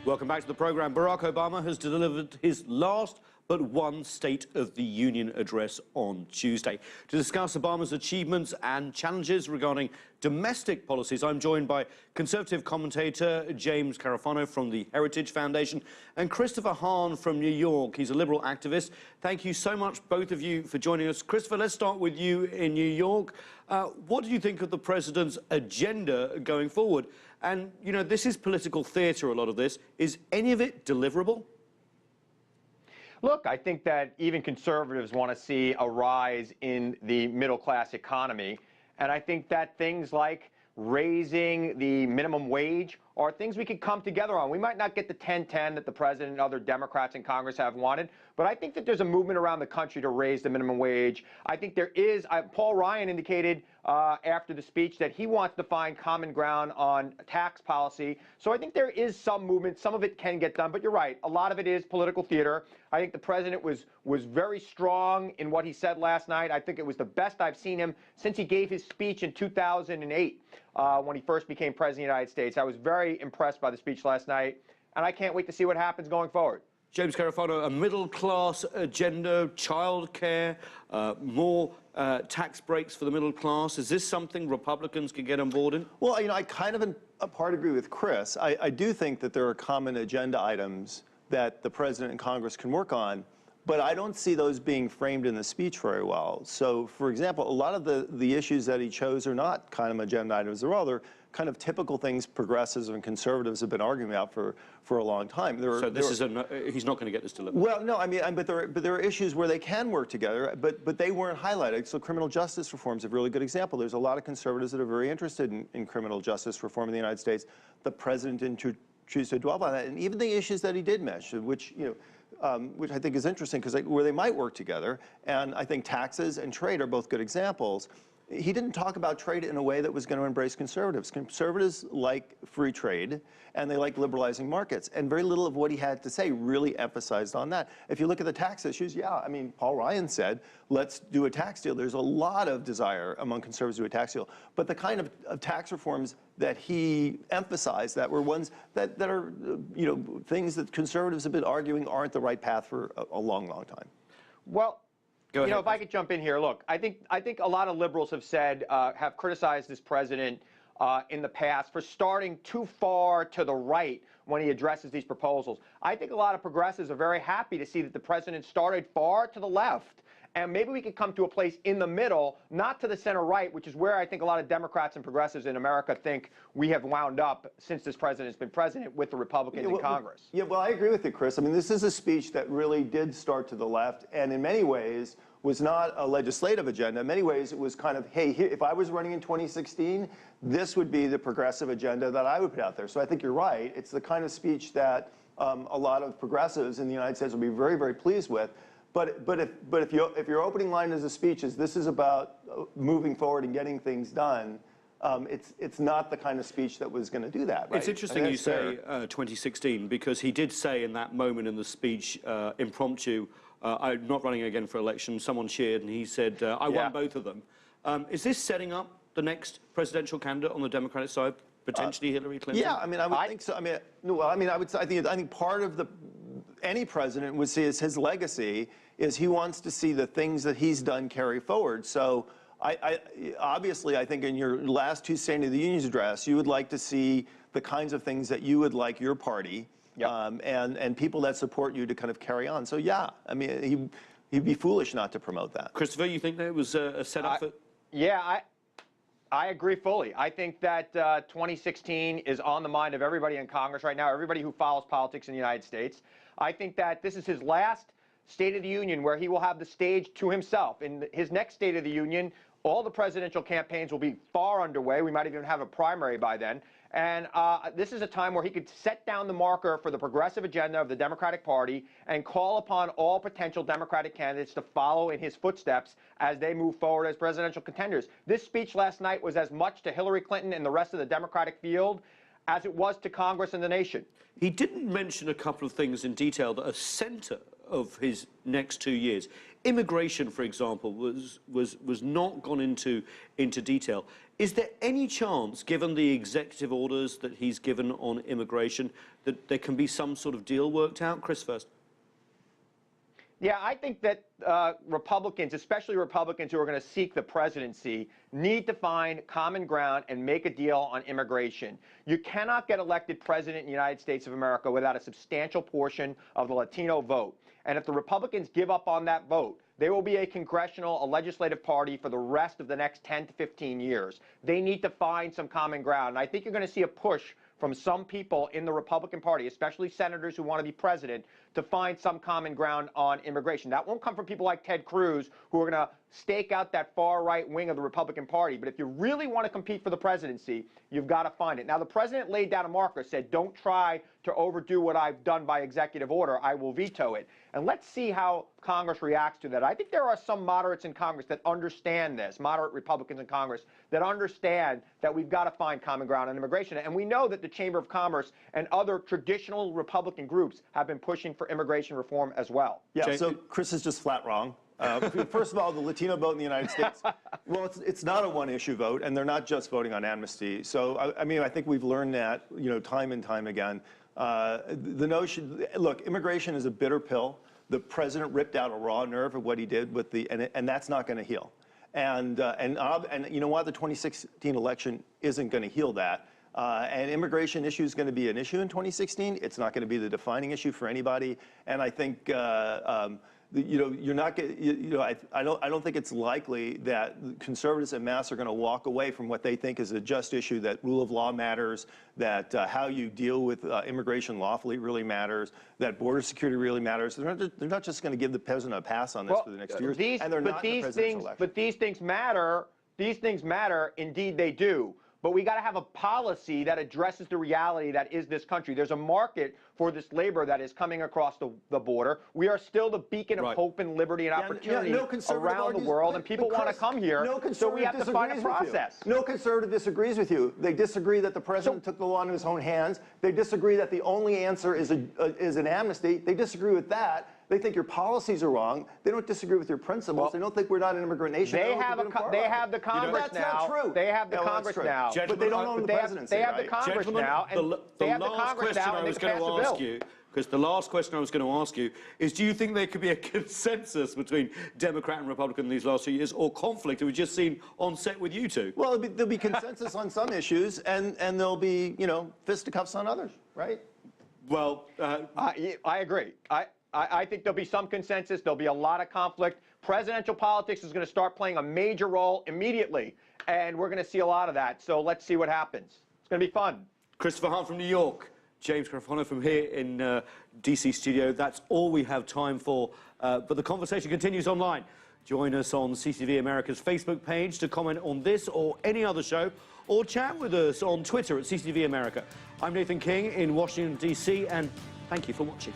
Welcome back to the program. Barack Obama has delivered his last but one State of the Union address on Tuesday. To discuss Obama's achievements and challenges regarding domestic policies, I'm joined by conservative commentator James Carafano from the Heritage Foundation and Christopher Hahn from New York. He's a liberal activist. Thank you so much, both of you, for joining us. Christopher, let's start with you in New York. What do you think of the president's agenda going forward? And, you know, this is political theatre, a lot of this. Is any of it deliverable? Look, I think that even conservatives want to see a rise in the middle-class economy. And I think that things like raising the minimum wage are things we could come together on. We might not get the 10-10 that the president and other Democrats in Congress have wanted, but I think that there's a movement around the country to raise the minimum wage. I think there is. Paul Ryan indicated after the speech that he wants to find common ground on tax policy. So I think there is some movement. Some of it can get done, but you're right. A lot of it is political theater. I think the president was very strong in what he said last night. I think it was the best I've seen him since he gave his speech in 2008 when he first became president of the United States. I was very impressed by the speech last night, and I can't wait to see what happens going forward. James Carafano, a middle-class agenda, childcare, more tax breaks for the middle class. Is this something Republicans can get on board in? Well, you know, I kind of in part agree with Chris. I do think that there are common agenda items that the president and Congress can work on, but I don't see those being framed in the speech very well. So, for example, a lot of the issues that he chose are not kind of agenda items. They're rather kind of typical things progressives and conservatives have been arguing about for a long time. So he's not going to get this delivered? Well, no, I mean, but there are issues where they can work together, but they weren't highlighted. So criminal justice reform is a really good example. There's a lot of conservatives that are very interested in criminal justice reform in the United States. The president didn't choose to dwell on that, and even the issues that he did mention, which, you know, which I think is interesting because where they might work together, and I think taxes and trade are both good examples. He didn't talk about trade in a way that was going to embrace conservatives. Conservatives like free trade, and they like liberalizing markets. And very little of what he had to say really emphasized on that. If you look at the tax issues, yeah, I mean, Paul Ryan said, let's do a tax deal. There's a lot of desire among conservatives to do a tax deal. But the kind of tax reforms that he emphasized that were ones that are, you know, things that conservatives have been arguing aren't the right path for a long, long time. Well, you know, if I could jump in here, look, I think a lot of liberals have said, have criticized this president in the past for starting too far to the right when he addresses these proposals. I think a lot of progressives are very happy to see that the president started far to the left. And maybe we could come to a place in the middle, not to the center right, which is where I think a lot of Democrats and progressives in America think we have wound up since this president's been president with the Republicans in Congress. Yeah, well, I agree with you, Chris. I mean, this is a speech that really did start to the left, and in many ways was not a legislative agenda. In many ways, it was kind of, hey, here, if I was running in 2016, this would be the progressive agenda that I would put out there. So I think you're right. It's the kind of speech that a lot of progressives in the United States will be very, very pleased with. But if your opening line is a speech is this is about moving forward and getting things done, it's not the kind of speech that was going to do that. Right? It's interesting you say 2016 because he did say in that moment in the speech, impromptu, I'm not running again for election. Someone cheered and he said, I won both of them. Is this setting up the next presidential candidate on the Democratic side, potentially Hillary Clinton? Yeah, I mean, I would think so. I mean, well, I mean, I think part of any president would see as his legacy is he wants to see the things that he's done carry forward. So obviously, I think in your last two State of the Union address, you would like to see the kinds of things that you would like your party and people that support you to kind of carry on. So yeah, I mean, he'd be foolish not to promote that. Christopher, you think that it was a setup for? Yeah, I agree fully. I think that 2016 is on the mind of everybody in Congress right now, everybody who follows politics in the United States. I think that this is his last State of the Union where he will have the stage to himself. In his next State of the Union, all the presidential campaigns will be far underway. We might even have a primary by then. And this is a time where he could set down the marker for the progressive agenda of the Democratic Party and call upon all potential Democratic candidates to follow in his footsteps as they move forward as presidential contenders. This speech last night was as much to Hillary Clinton and the rest of the Democratic field as it was to Congress and the nation. He didn't mention a couple of things in detail that are center of his next 2 years. Immigration, for example, was not gone into detail. Is there any chance, given the executive orders that he's given on immigration, that there can be some sort of deal worked out? Chris first. Yeah, I think that Republicans, especially Republicans who are going to seek the presidency, need to find common ground and make a deal on immigration. You cannot get elected president in the United States of America without a substantial portion of the Latino vote. And if the Republicans give up on that vote, there will be a legislative party for the rest of the next 10 to 15 years. They need to find some common ground. And I think you're going to see a push from some people in the Republican Party, especially senators who want to be president, to find some common ground on immigration. That won't come from people like Ted Cruz, who are going to stake out that far-right wing of the Republican Party. But if you really want to compete for the presidency, you've got to find it. Now, the president laid down a marker, said, don't try to overdo what I've done by executive order. I will veto it. And let's see how Congress reacts to that. I think there are some moderates in Congress that understand this, moderate Republicans in Congress, that understand that we've got to find common ground on immigration. And we know that the Chamber of Commerce and other traditional Republican groups have been pushing for immigration reform as well. Yeah, so Chris is just flat wrong. First of all, the Latino vote in the United States, well, it's not a one-issue vote, and they're not just voting on amnesty. So, I mean, I think we've learned that, time and time again. The notion, look, immigration is a bitter pill. The president ripped out a raw nerve of what he did with and that's not going to heal. And you know what? The 2016 election isn't going to heal that. And immigration issue is going to be an issue in 2016. It's not going to be the defining issue for anybody. And I think, you're not going. I don't think it's likely that conservatives en masse are going to walk away from what they think is a just issue. That rule of law matters. That how you deal with immigration lawfully really matters. That border security really matters. They're not just going to give the president a pass on this for the next 2 years. And they're not in the presidential election. But these things matter. These things matter. Indeed, they do. But we got to have a policy that addresses the reality that is this country. There's a market for this labor that is coming across the border. We are still the beacon of hope and liberty and opportunity around the world, and people want to come here, so we have to find a process. No conservative disagrees with you. They disagree that the president took the law into his own hands. They disagree that the only answer is an amnesty. They disagree with that. They think your policies are wrong. They don't disagree with your principles. Well, they don't think we're not an immigrant nation. They have the Congress now. That's not true. They have the Congress now. But they don't own the presidency, They have the Congress now, and they have the Congress now, and they can pass a bill. Because the last question I was going to ask you is, do you think there could be a consensus between Democrat and Republican in these last 2 years, or conflict? We've just seen on set with you two. Well, there'll be consensus on some issues, and there'll be, fisticuffs on others, right? Well, I agree. I think there'll be some consensus. There'll be a lot of conflict. Presidential politics is going to start playing a major role immediately, and we're going to see a lot of that. So let's see what happens. It's going to be fun. Christopher Hahn from New York, James Carafano from here in DC studio. That's all we have time for, but the conversation continues online. Join us on CCTV America's Facebook page to comment on this or any other show, or chat with us on Twitter at CCTV America. I'm Nathan King in Washington, DC, and thank you for watching.